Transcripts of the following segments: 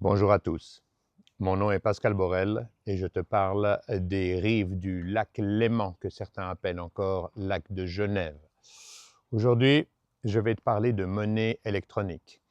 Bonjour à tous. Mon nom est Pascal Borel et je te parle des rives du lac Léman, que certains appellent encore lac de Genève. Aujourd'hui, je vais te parler de monnaie électronique.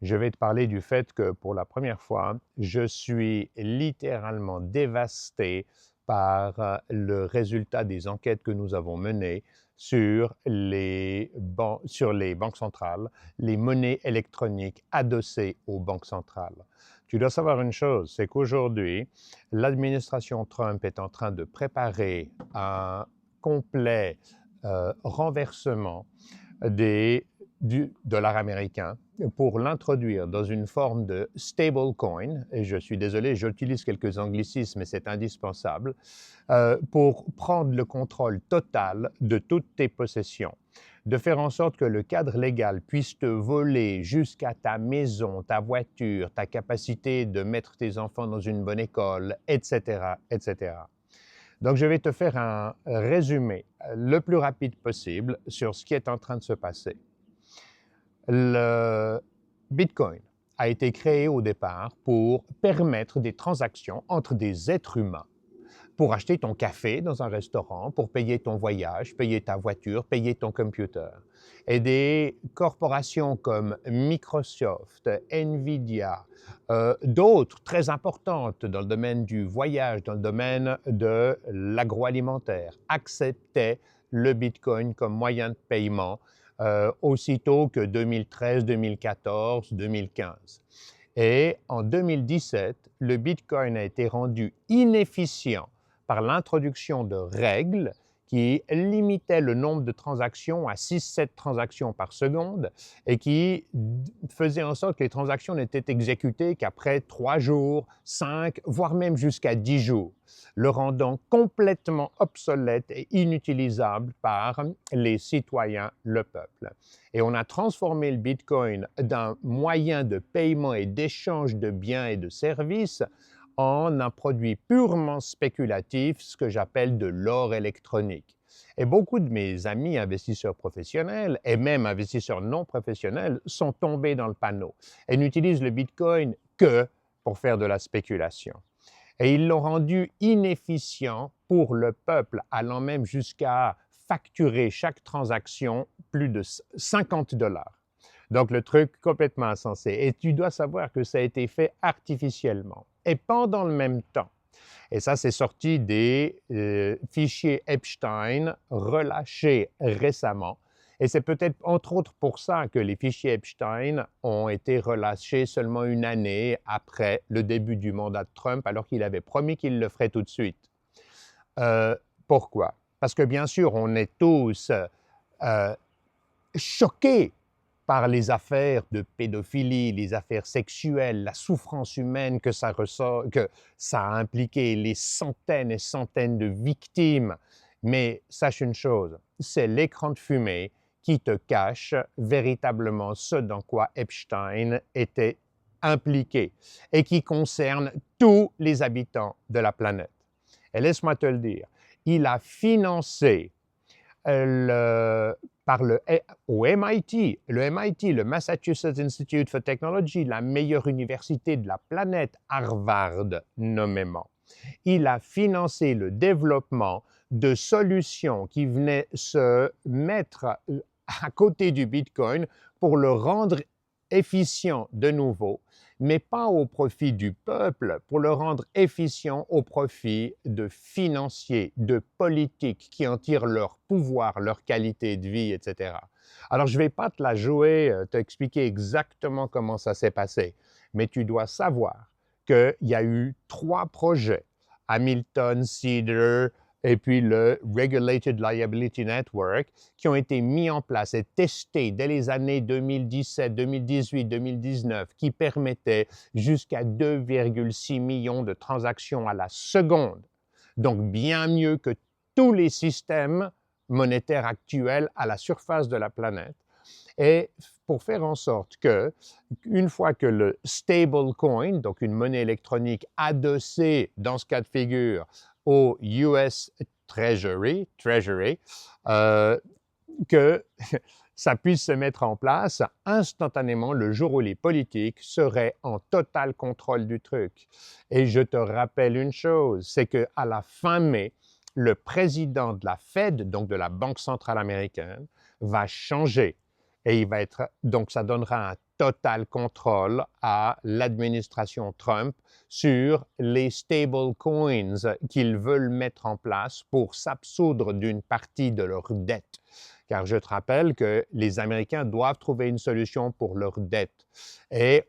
Je vais te parler du fait que pour la première fois, je suis littéralement dévasté par le résultat des enquêtes que nous avons menées sur les banques centrales, les monnaies électroniques adossées aux banques centrales. Tu dois savoir une chose, c'est qu'aujourd'hui, l'administration Trump est en train de préparer un complet renversement du dollar américain pour l'introduire dans une forme de stablecoin, et je suis désolé, j'utilise quelques anglicismes, mais c'est indispensable, pour prendre le contrôle total de toutes tes possessions, de faire en sorte que le cadre légal puisse te voler jusqu'à ta maison, ta voiture, ta capacité de mettre tes enfants dans une bonne école, etc., etc. Donc, je vais te faire un résumé le plus rapide possible sur ce qui est en train de se passer. Le Bitcoin a été créé au départ pour permettre des transactions entre des êtres humains, pour acheter ton café dans un restaurant, pour payer ton voyage, payer ta voiture, payer ton computer. Et des corporations comme Microsoft, Nvidia, d'autres très importantes dans le domaine du voyage, dans le domaine de l'agroalimentaire, acceptaient le Bitcoin comme moyen de paiement aussitôt que 2013, 2014, 2015. Et en 2017, le Bitcoin a été rendu inefficient par l'introduction de règles qui limitaient le nombre de transactions à 6-7 transactions par seconde et qui faisaient en sorte que les transactions n'étaient exécutées qu'après 3 jours, 5, voire même jusqu'à 10 jours, le rendant complètement obsolète et inutilisable par les citoyens, le peuple. Et on a transformé le Bitcoin d'un moyen de paiement et d'échange de biens et de services en un produit purement spéculatif, ce que j'appelle de l'or électronique. Et beaucoup de mes amis investisseurs professionnels et même investisseurs non professionnels sont tombés dans le panneau et n'utilisent le Bitcoin que pour faire de la spéculation. Et ils l'ont rendu inefficient pour le peuple, allant même jusqu'à facturer chaque transaction plus de 50 $. Donc, le truc complètement insensé. Et tu dois savoir que ça a été fait artificiellement. Et pendant le même temps, et ça, c'est sorti des fichiers Epstein relâchés récemment. Et c'est peut-être entre autres pour ça que les fichiers Epstein ont été relâchés seulement une année après le début du mandat de Trump, alors qu'il avait promis qu'il le ferait tout de suite. Pourquoi? Parce que bien sûr, on est tous choqués par les affaires de pédophilie, les affaires sexuelles, la souffrance humaine que ça a impliqué, les centaines et centaines de victimes. Mais sache une chose, c'est l'écran de fumée qui te cache véritablement ce dans quoi Epstein était impliqué et qui concerne tous les habitants de la planète. Et laisse-moi te le dire, il a financé au MIT, le Massachusetts Institute for Technology, la meilleure université de la planète, Harvard nommément. Il a financé le développement de solutions qui venaient se mettre à côté du Bitcoin pour le rendre efficient de nouveau, mais pas au profit du peuple, pour le rendre efficient au profit de financiers, de politiques qui en tirent leur pouvoir, leur qualité de vie, etc. Alors, je ne vais pas te la jouer, t'expliquer exactement comment ça s'est passé, mais tu dois savoir qu'il y a eu 3 projets, Hamilton, Cedar, et puis le Regulated Liability Network, qui ont été mis en place et testés dès les années 2017, 2018, 2019, qui permettaient jusqu'à 2,6 millions de transactions à la seconde. Donc, bien mieux que tous les systèmes monétaires actuels à la surface de la planète. Et pour faire en sorte que, une fois que le stablecoin, donc une monnaie électronique adossée, dans ce cas de figure, au US Treasury, que ça puisse se mettre en place instantanément le jour où les politiques seraient en total contrôle du truc. Et je te rappelle une chose, c'est qu'à la fin mai, le président de la Fed, donc de la Banque centrale américaine, va changer. Et donc ça donnera un total contrôle à l'administration Trump sur les stable coins qu'ils veulent mettre en place pour s'absoudre d'une partie de leur dette. Car je te rappelle que les Américains doivent trouver une solution pour leur dette. Et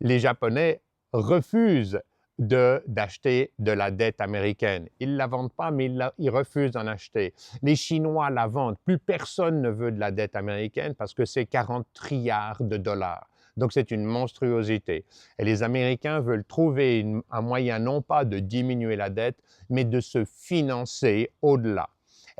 les Japonais refusent d'acheter de la dette américaine. Ils ne la vendent pas, mais ils refusent d'en acheter. Les Chinois la vendent. Plus personne ne veut de la dette américaine parce que c'est 40 trilliards de dollars. Donc, c'est une monstruosité. Et les Américains veulent trouver un moyen non pas de diminuer la dette, mais de se financer au-delà.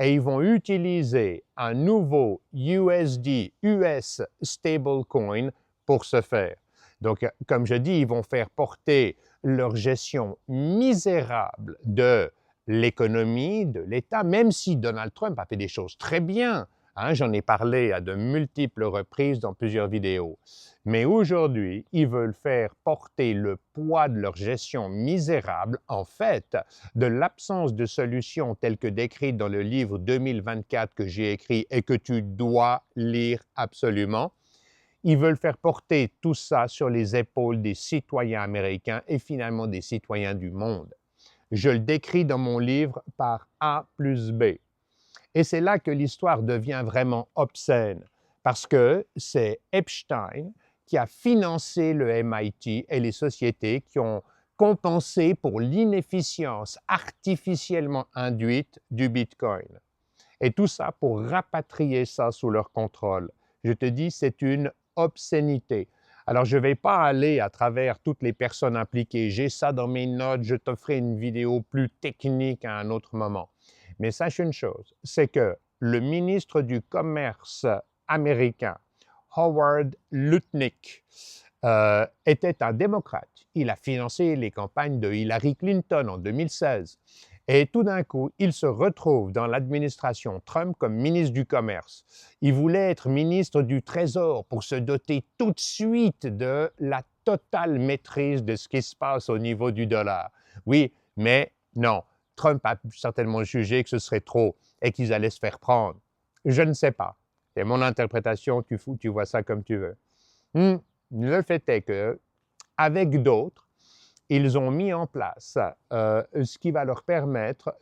Et ils vont utiliser un nouveau USD, US stablecoin, pour ce faire. Donc, comme je dis, ils vont faire porter leur gestion misérable de l'économie, de l'État, même si Donald Trump a fait des choses très bien. Hein, j'en ai parlé à de multiples reprises dans plusieurs vidéos. Mais aujourd'hui, ils veulent faire porter le poids de leur gestion misérable, en fait, de l'absence de solutions telles que décrites dans le livre 2024 que j'ai écrit et que tu dois lire absolument. Ils veulent faire porter tout ça sur les épaules des citoyens américains et finalement des citoyens du monde. Je le décris dans mon livre par A plus B. Et c'est là que l'histoire devient vraiment obscène, parce que c'est Epstein qui a financé le MIT et les sociétés qui ont compensé pour l'inefficience artificiellement induite du Bitcoin. Et tout ça pour rapatrier ça sous leur contrôle. Je te dis, c'est une obscénité. Alors, je ne vais pas aller à travers toutes les personnes impliquées. J'ai ça dans mes notes, je te ferai une vidéo plus technique à un autre moment. Mais sache une chose, c'est que le ministre du Commerce américain, Howard Lutnick, était un démocrate. Il a financé les campagnes de Hillary Clinton en 2016. Et tout d'un coup, il se retrouve dans l'administration Trump comme ministre du Commerce. Il voulait être ministre du Trésor pour se doter tout de suite de la totale maîtrise de ce qui se passe au niveau du dollar. Oui, mais non, Trump a certainement jugé que ce serait trop et qu'ils allaient se faire prendre. Je ne sais pas. C'est mon interprétation, tu vois ça comme tu veux. Le fait est que, avec d'autres, ils ont mis en place ce qui va leur permettre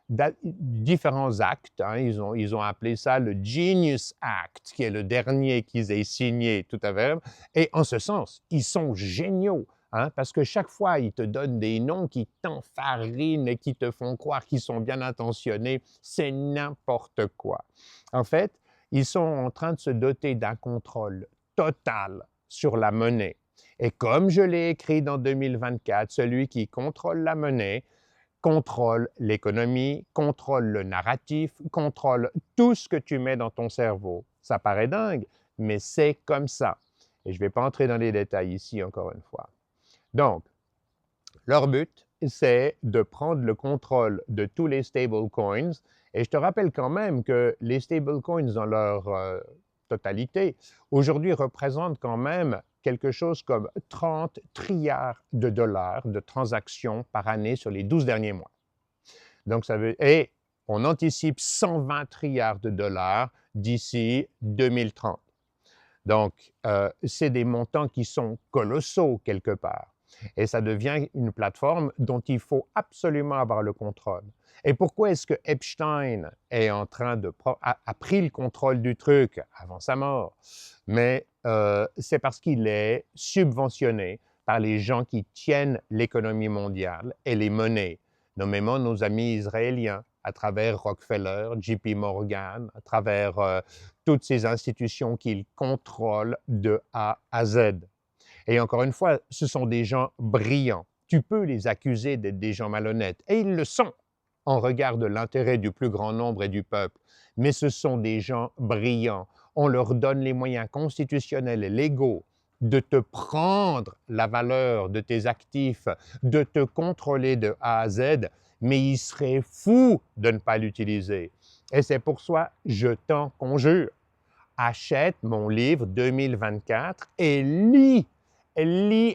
différents actes. Hein, ils ont appelé ça le Genius Act, qui est le dernier qu'ils aient signé tout à l'heure. Et en ce sens, ils sont géniaux. Hein, parce que chaque fois, ils te donnent des noms qui t'enfarinent et qui te font croire qu'ils sont bien intentionnés. C'est n'importe quoi. En fait, ils sont en train de se doter d'un contrôle total sur la monnaie. Et comme je l'ai écrit dans 2024, celui qui contrôle la monnaie contrôle l'économie, contrôle le narratif, contrôle tout ce que tu mets dans ton cerveau. Ça paraît dingue, mais c'est comme ça. Et je ne vais pas entrer dans les détails ici encore une fois. Donc, leur but, c'est de prendre le contrôle de tous les stablecoins. Et je te rappelle quand même que les stablecoins dans leur totalité, aujourd'hui représentent quand même quelque chose comme 30 trilliards de dollars de transactions par année sur les 12 derniers mois. Donc, et on anticipe 120 trilliards de dollars d'ici 2030. Donc, c'est des montants qui sont colossaux quelque part. Et ça devient une plateforme dont il faut absolument avoir le contrôle. Et pourquoi est-ce que Epstein est en train a pris le contrôle du truc avant sa mort? Mais c'est parce qu'il est subventionné par les gens qui tiennent l'économie mondiale et les monnaies, nommément nos amis israéliens, à travers Rockefeller, JP Morgan, à travers toutes ces institutions qu'il contrôle de A à Z. Et encore une fois, ce sont des gens brillants. Tu peux les accuser d'être des gens malhonnêtes, et ils le sont en regard de l'intérêt du plus grand nombre et du peuple. Mais ce sont des gens brillants. On leur donne les moyens constitutionnels et légaux de te prendre la valeur de tes actifs, de te contrôler de A à Z, mais ils seraient fous de ne pas l'utiliser. Et c'est pour ça, je t'en conjure, achète mon livre 2024 et lis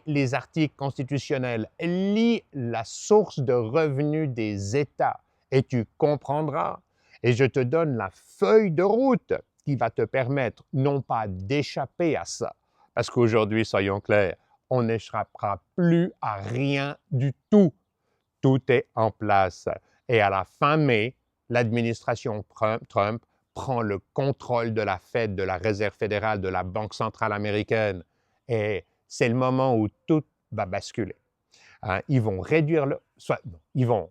les articles constitutionnels, lis la source de revenus des États et tu comprendras. Et je te donne la feuille de route qui va te permettre non pas d'échapper à ça, parce qu'aujourd'hui, soyons clairs, on n'échappera plus à rien du tout. Tout est en place. Et à la fin mai, l'administration Trump prend le contrôle de la Fed, de la Réserve fédérale, de la Banque centrale américaine. Et c'est le moment où tout va basculer. Hein, ils vont réduire ils vont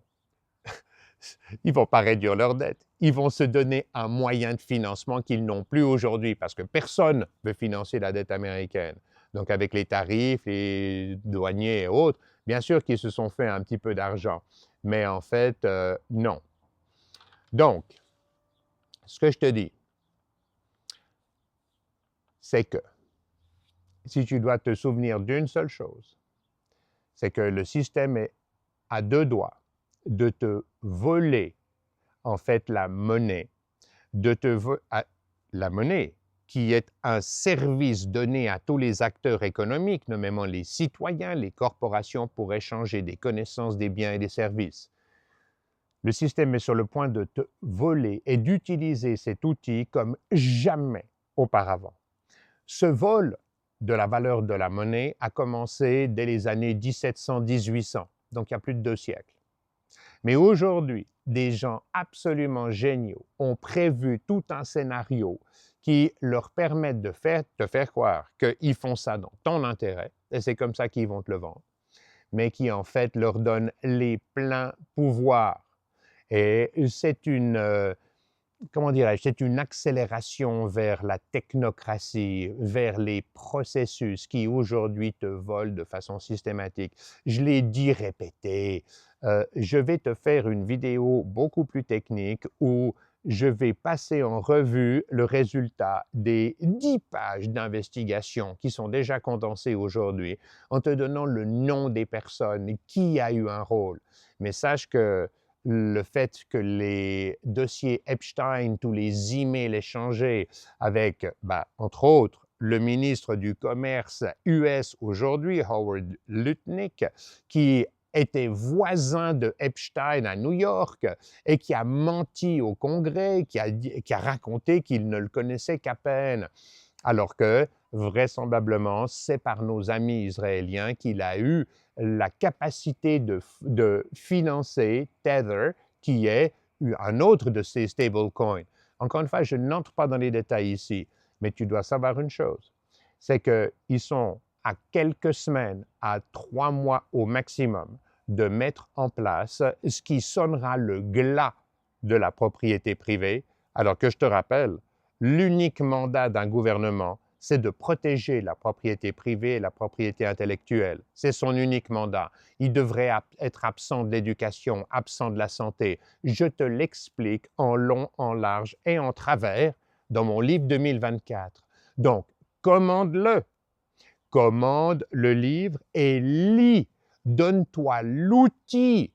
pas réduire leur dette. Ils vont se donner un moyen de financement qu'ils n'ont plus aujourd'hui parce que personne ne veut financer la dette américaine. Donc, avec les tarifs, les douaniers et autres, bien sûr qu'ils se sont fait un petit peu d'argent. Mais en fait, non. Donc, ce que je te dis, c'est que si tu dois te souvenir d'une seule chose, c'est que le système est à deux doigts de te voler en fait la monnaie, la monnaie qui est un service donné à tous les acteurs économiques, notamment les citoyens, les corporations, pour échanger des connaissances, des biens et des services. Le système est sur le point de te voler et d'utiliser cet outil comme jamais auparavant. Ce vol de la valeur de la monnaie a commencé dès les années 1700-1800, donc il y a plus de 2 siècles. Mais aujourd'hui, des gens absolument géniaux ont prévu tout un scénario qui leur permettent de te faire croire qu'ils font ça dans ton intérêt, et c'est comme ça qu'ils vont te le vendre, mais qui en fait leur donne les pleins pouvoirs. Et c'est une, comment dirais-je, c'est une accélération vers la technocratie, vers les processus qui aujourd'hui te volent de façon systématique. Je l'ai dit, répété, je vais te faire une vidéo beaucoup plus technique où je vais passer en revue le résultat des 10 pages d'investigation qui sont déjà condensées aujourd'hui en te donnant le nom des personnes, qui a eu un rôle. Mais sache que le fait que les dossiers Epstein, tous les emails échangés avec, entre autres, le ministre du Commerce US aujourd'hui, Howard Lutnick, qui était voisin de Epstein à New York et qui a menti au Congrès, qui a raconté qu'il ne le connaissait qu'à peine, alors que vraisemblablement, c'est par nos amis israéliens qu'il a eu la capacité de financer Tether, qui est un autre de ces stablecoins. Encore une fois, je n'entre pas dans les détails ici, mais tu dois savoir une chose, c'est qu'ils sont à quelques semaines, à 3 mois au maximum, de mettre en place ce qui sonnera le glas de la propriété privée, alors que je te rappelle, l'unique mandat d'un gouvernement, c'est de protéger la propriété privée et la propriété intellectuelle. C'est son unique mandat. Il devrait être absent de l'éducation, absent de la santé. Je te l'explique en long, en large et en travers dans mon livre 2024. Donc, commande-le. Commande le livre et lis. Donne-toi l'outil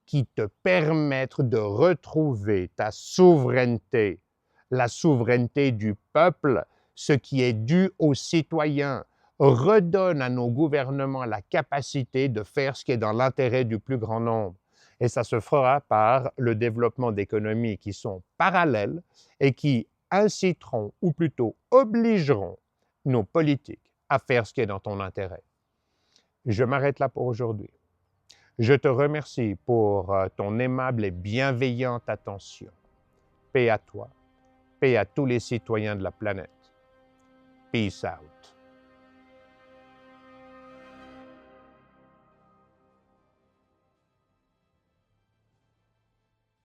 qui te permettre de retrouver ta souveraineté, la souveraineté du peuple, ce qui est dû aux citoyens. Redonne à nos gouvernements la capacité de faire ce qui est dans l'intérêt du plus grand nombre. Et ça se fera par le développement d'économies qui sont parallèles et qui inciteront, ou plutôt obligeront, nos politiques à faire ce qui est dans ton intérêt. Je m'arrête là pour aujourd'hui. Je te remercie pour ton aimable et bienveillante attention. Paix à toi, paix à tous les citoyens de la planète. Peace out.